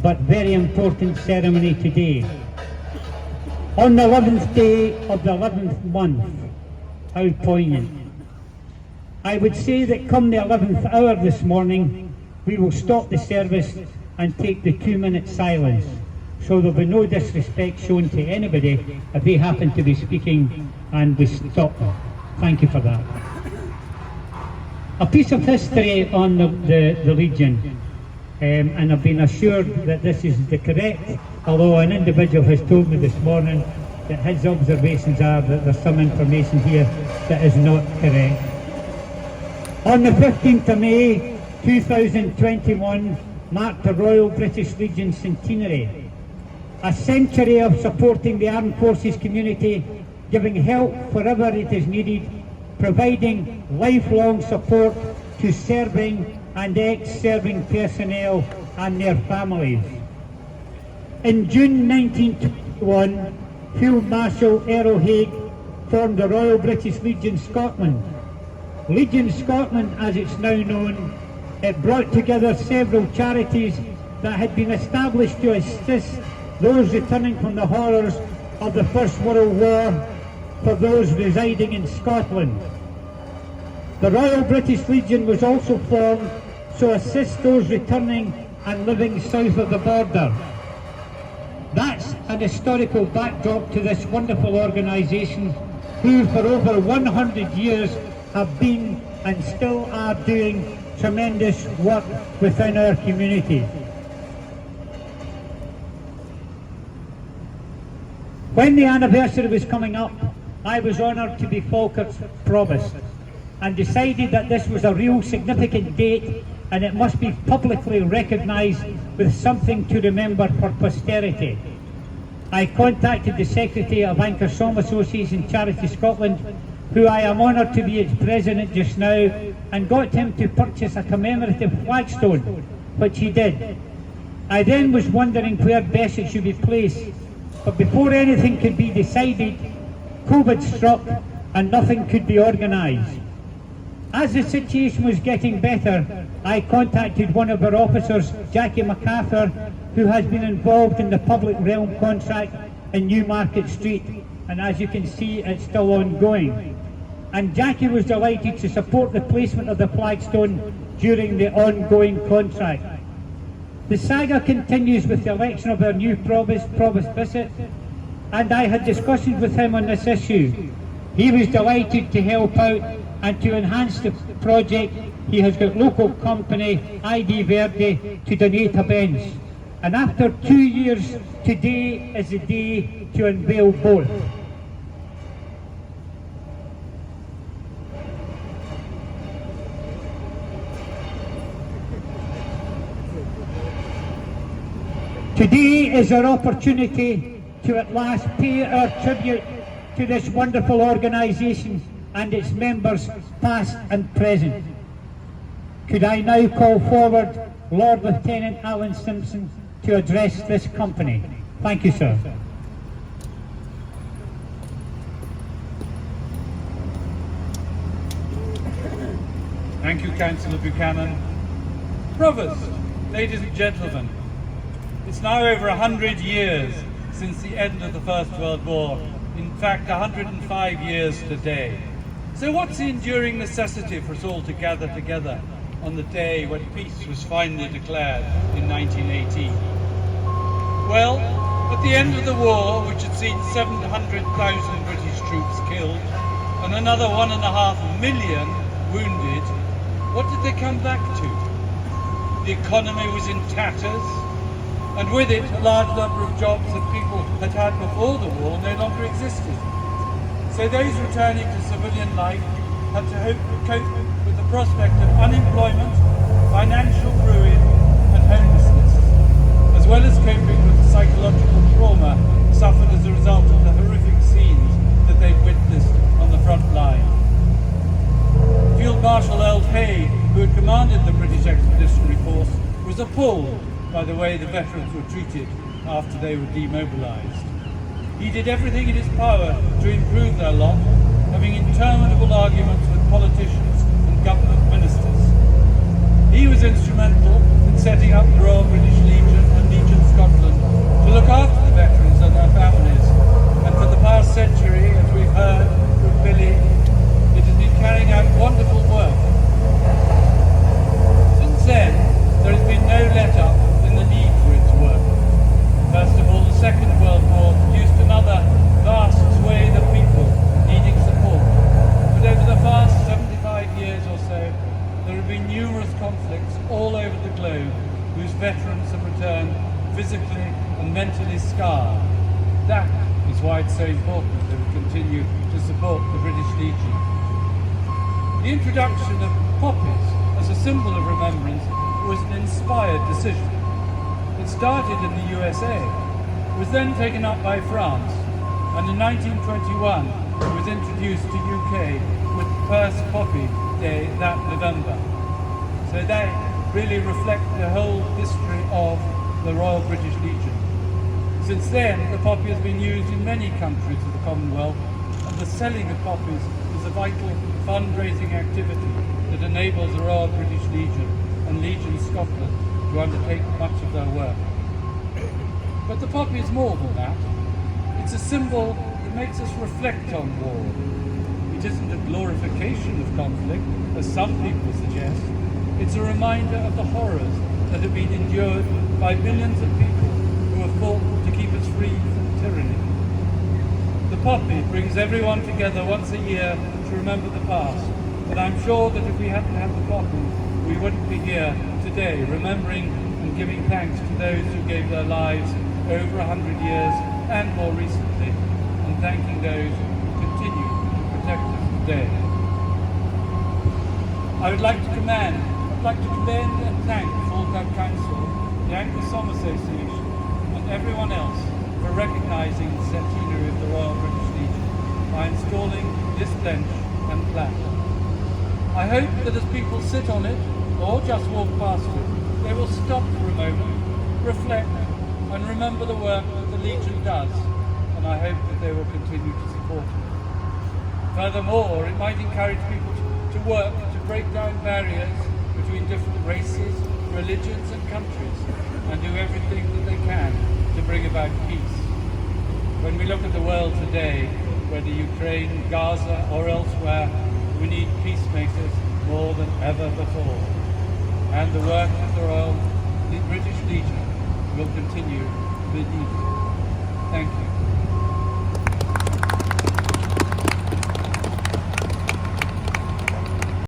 but very important ceremony today. On the 11th day of the 11th month, how poignant. I would say that come the 11th hour this morning, we will stop the service and take the 2-minute silence. So there'll be no disrespect shown to anybody if they happen to be speaking and we stop them. Thank you for that. A piece of history on the Legion, and I've been assured that this is the correct, although an individual has told me this morning that his observations are that there's some information here that is not correct. On the 15th of May 2021 marked the Royal British Legion centenary. A century of supporting the armed forces community, giving help wherever it is needed, providing lifelong support to serving and ex-serving personnel and their families. In June 1921, Field Marshal Errol Haig formed the Royal British Legion Scotland. Legion Scotland, as it's now known, it brought together several charities that had been established to assist those returning from the horrors of the First World War for those residing in Scotland. The Royal British Legion was also formed to assist those returning and living south of the border. That's an historical backdrop to this wonderful organisation who for over 100 years have been and still are doing tremendous work within our community. When the anniversary was coming up, I was honoured to be Falkirk's Provost and decided that this was a real significant date and it must be publicly recognised with something to remember for posterity. I contacted the Secretary of Anchor Som Association Charity Scotland, who I am honoured to be its president just now, and got him to purchase a commemorative flagstone, which he did. I then was wondering where Bissett should be placed, but before anything could be decided, COVID struck and nothing could be organised. As the situation was getting better, I contacted one of our officers, Jackie MacArthur, who has been involved in the public realm contract in Newmarket Street, and as you can see, it's still ongoing. And Jackie was delighted to support the placement of the flagstone during the ongoing contract. The saga continues with the election of our new Provost, Provost Bissett, and I had discussions with him on this issue. He was delighted to help out and to enhance the project. He has got local company ID Verde to donate a bench. And after 2 years, today is the day to unveil both. Today is our opportunity to at last pay our tribute to this wonderful organisation and its members, past and present. Could I now call forward Lord Lieutenant Alan Simpson to address this company? Thank you, sir. Thank you, Councillor Buchanan. Provost, ladies and gentlemen, it's now over 100 years since the end of the First World War. In fact, 105 years today. So what's the enduring necessity for us all to gather together on the day when peace was finally declared in 1918? Well, at the end of the war, which had seen 700,000 British troops killed and another 1.5 million wounded, what did they come back to? The economy was in tatters, and with it a large number of jobs that people had had before the war no longer existed. So those returning to civilian life had to cope with the prospect of unemployment, financial ruin and homelessness, as well as coping with the psychological trauma suffered as a result of the horrific scenes that they'd witnessed on the front line. Field Marshal Hay, who had commanded the British Expeditionary Force, was appalled by the way the veterans were treated after they were demobilised. He did everything in his power to improve their lot, having interminable arguments with politicians and government ministers. He was instrumental in setting up the Royal British Legion and Legion return physically and mentally scarred. That is why it's so important that we continue to support the British Legion. The introduction of poppies as a symbol of remembrance was an inspired decision. It started in the USA, was then taken up by France, and in 1921 was introduced to UK with the first Poppy Day that November. So they really reflect the whole history of the Royal British Legion. Since then, the poppy has been used in many countries of the Commonwealth, and the selling of poppies is a vital fundraising activity that enables the Royal British Legion and Legion Scotland to undertake much of their work. But the poppy is more than that. It's a symbol that makes us reflect on war. It isn't a glorification of conflict, as some people suggest. It's a reminder of the horrors that have been endured by millions of people who have fought to keep us free from tyranny. The poppy brings everyone together once a year to remember the past, but I'm sure that if we hadn't had the poppy, we wouldn't be here today remembering and giving thanks to those who gave their lives over 100 years and more recently, and thanking those who continue to protect us today. I would like to commend and thank the Falkirk Council, the Anchor Song Association, and everyone else for recognising the centenary of the Royal British Legion by installing this bench and plaque. I hope that as people sit on it, or just walk past it, they will stop for a moment, reflect, and remember the work that the Legion does, and I hope that they will continue to support it. Furthermore, it might encourage people to work to break down barriers between different races, religions and countries, and do everything that they can to bring about peace. When we look at the world today, whether Ukraine, Gaza or elsewhere, we need peacemakers more than ever before. And the work of the British Legion will continue to be needed. Thank you.